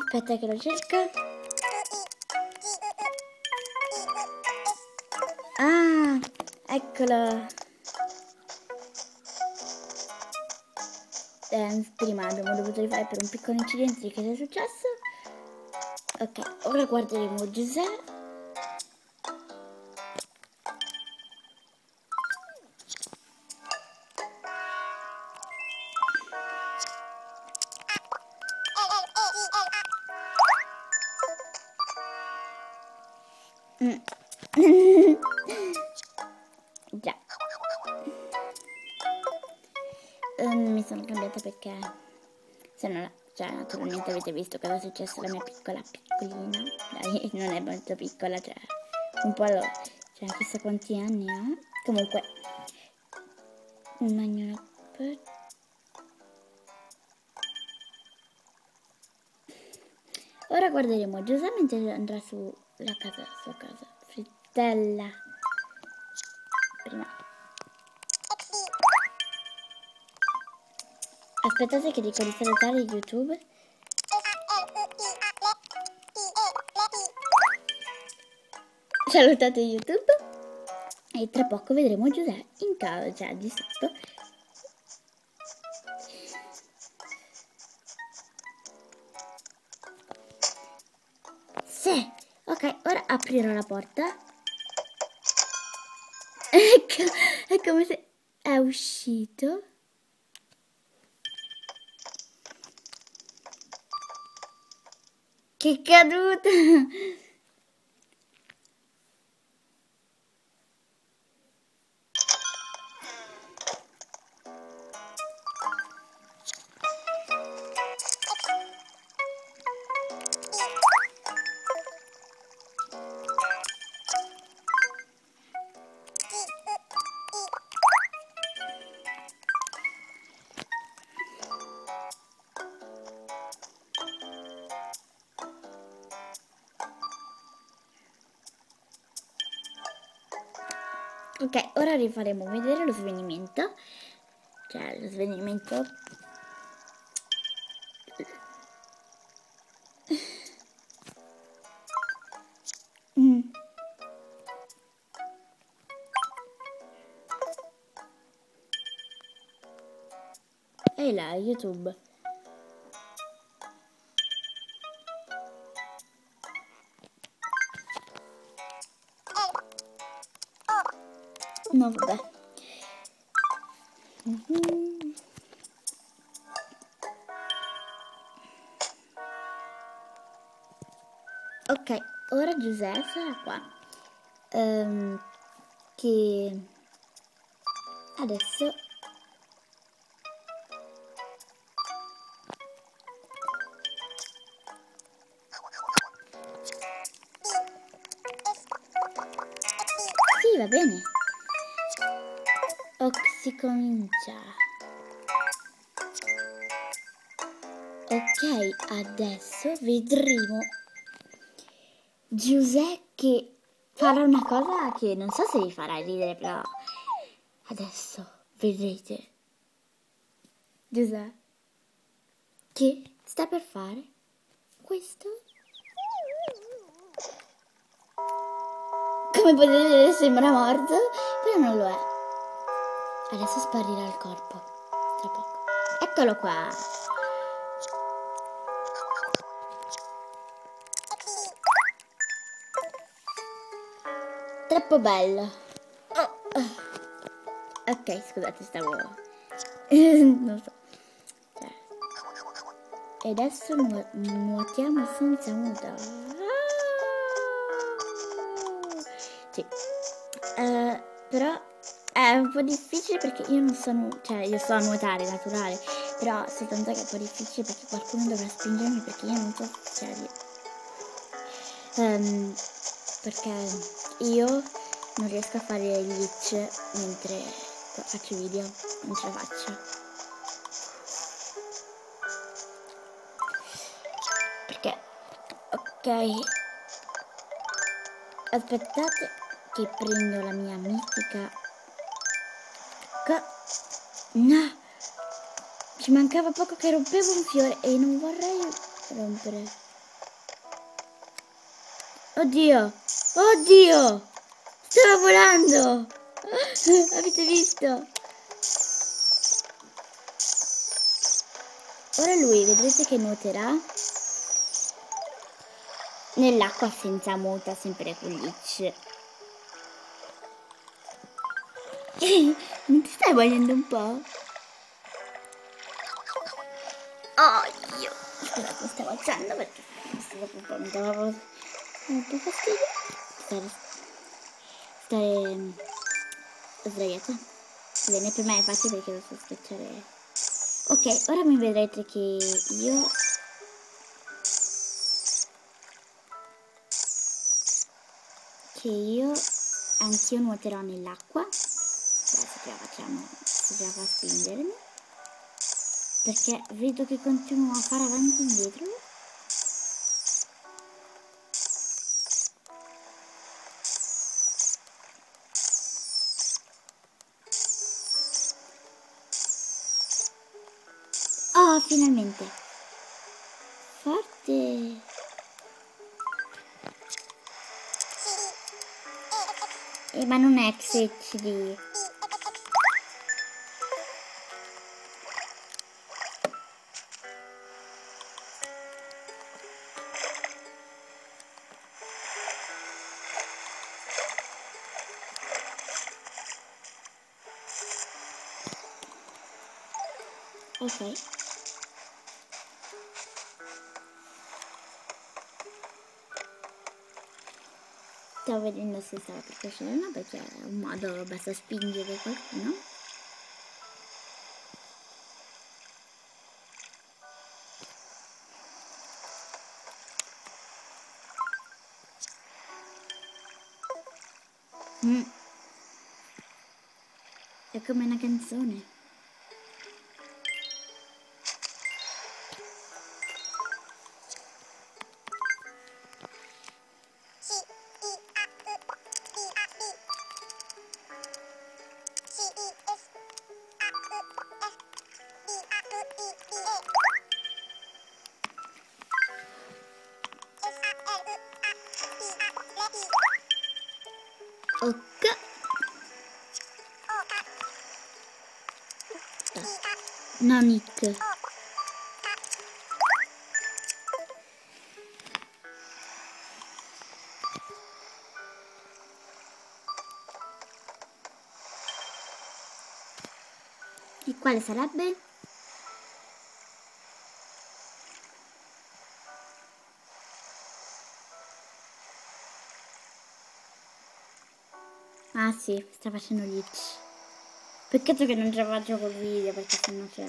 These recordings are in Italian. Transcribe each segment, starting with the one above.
Aspetta che lo cerco. Ah, eccolo. Prima abbiamo dovuto rifare per un piccolo incidente che è successo. Ok, ora guarderemo Giuseppe. Già. Mi sono cambiata perché se no, cioè, naturalmente avete visto cosa è successo alla mia piccolina. Dai, non è molto piccola, cioè un po' cioè chissà quanti anni ha. Comunque ora guarderemo Giuseppe mentre andrà sua casa frittella. Prima aspettate che dico di salutare YouTube. Salutate YouTube e tra poco vedremo Giuseppe in casa, cioè di sotto. Sì, ok, ora aprirò la porta. Ecco, è come se è uscito. Che caduta! Ok, ora rifaremo vedere lo svenimento. Cioè, lo svenimento. E là, YouTube. No, vabbè. Ok, ora Giuseppe sarà qua. Che adesso sì, va bene. Ok, si comincia. Ok, adesso vedremo Giuseppe che farà una cosa che non so se vi farà ridere, però adesso vedrete Giuseppe che sta per fare questo. Come potete vedere sembra morto, però non lo è. Adesso sparirà il corpo tra poco. Eccolo qua. Troppo bello. Ok, scusate, stavo non so. E adesso nuotiamo senza muta. Sì. Però è un po' difficile perché io non so, cioè io so nuotare naturale, però soltanto che è un po' difficile perché qualcuno dovrà spingermi perché io non so, cioè, perché io non riesco a fare gli glitch mentre faccio video, non ce la faccio. Perché, ok, aspettate che prendo la mia mitica. No! Ci mancava poco che rompevo un fiore e non vorrei rompere. Oddio! Oddio! Stava volando! Avete visto? Ora lui vedrete che nuoterà nell'acqua senza muta, sempre con glitch. Non ti stai vogliando un po'? Oh, io! Scusate, mi stavo alzando perché mi dava un po' fastidio stare sdraiata. Bene, per me è facile perché lo so schiacciare. Ok, ora mi vedrete che anch'io nuoterò nell'acqua. Adesso ce la facciamo, se ce la fa spingermi, perché vedo che continuo a fare avanti e indietro. Oh, finalmente! Forte! Ma non è XHD. Ok. Stavo vedendo se stava per crescere o no, perché è un modo, basta spingere qualcuno. È come una canzone. Ok. No, Nick. E quale sarebbe? Ah sì, sta facendo glitch. Peccato che non ce la faccio col video, perché sennò c'è...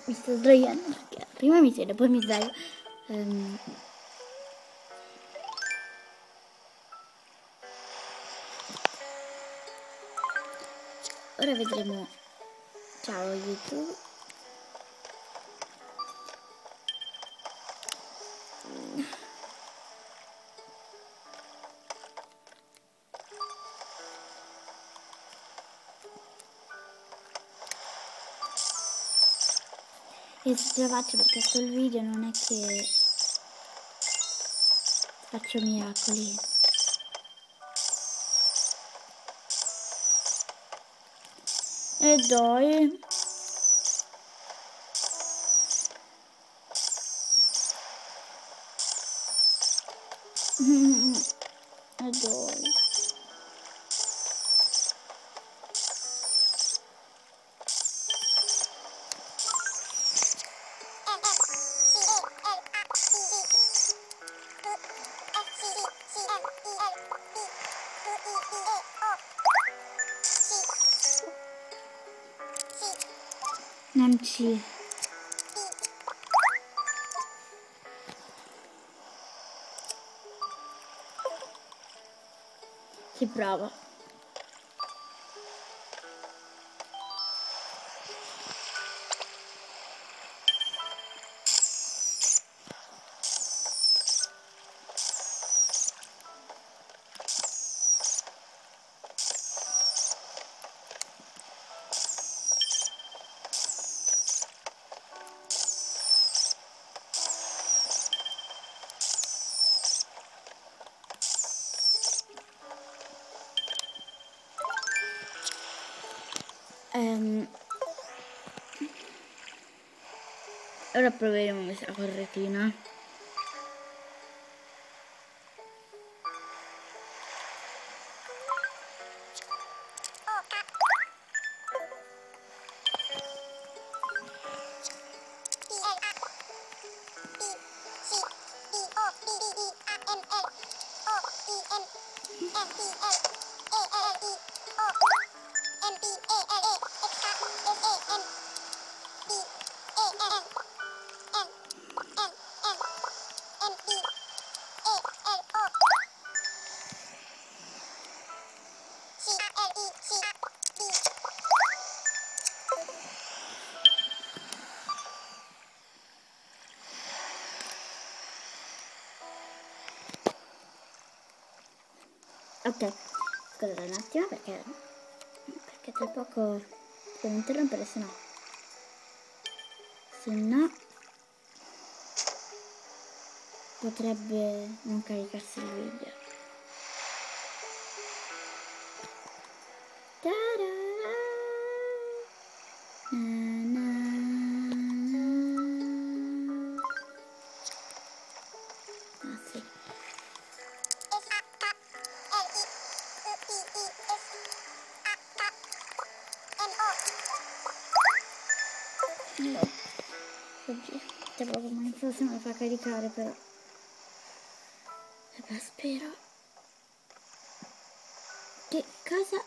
Mi sto sdraiando perché prima mi siedo, poi mi sdraio. Ora vedremo. Ciao YouTube. E se ce la faccio, perché col video non è che faccio miracoli. E dai. E dai. Non ci... Si prova. Ora proveremo questa corretina. Ok, scusate un attimo perché tra poco devo interrompere, se no potrebbe non caricarsi il video. Ah sì. No. Oggi c'è proprio mai forse me la fa caricare, però spero. Che cosa?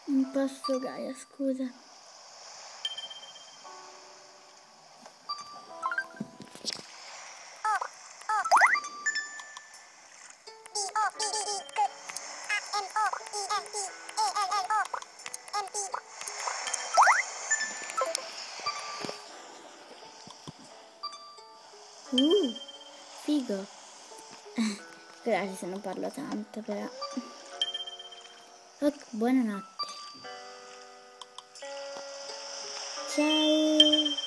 Non posso, Gaia, scusa. Figo. Scusate se non parlo tanto, però. Ok, buonanotte. Ciao.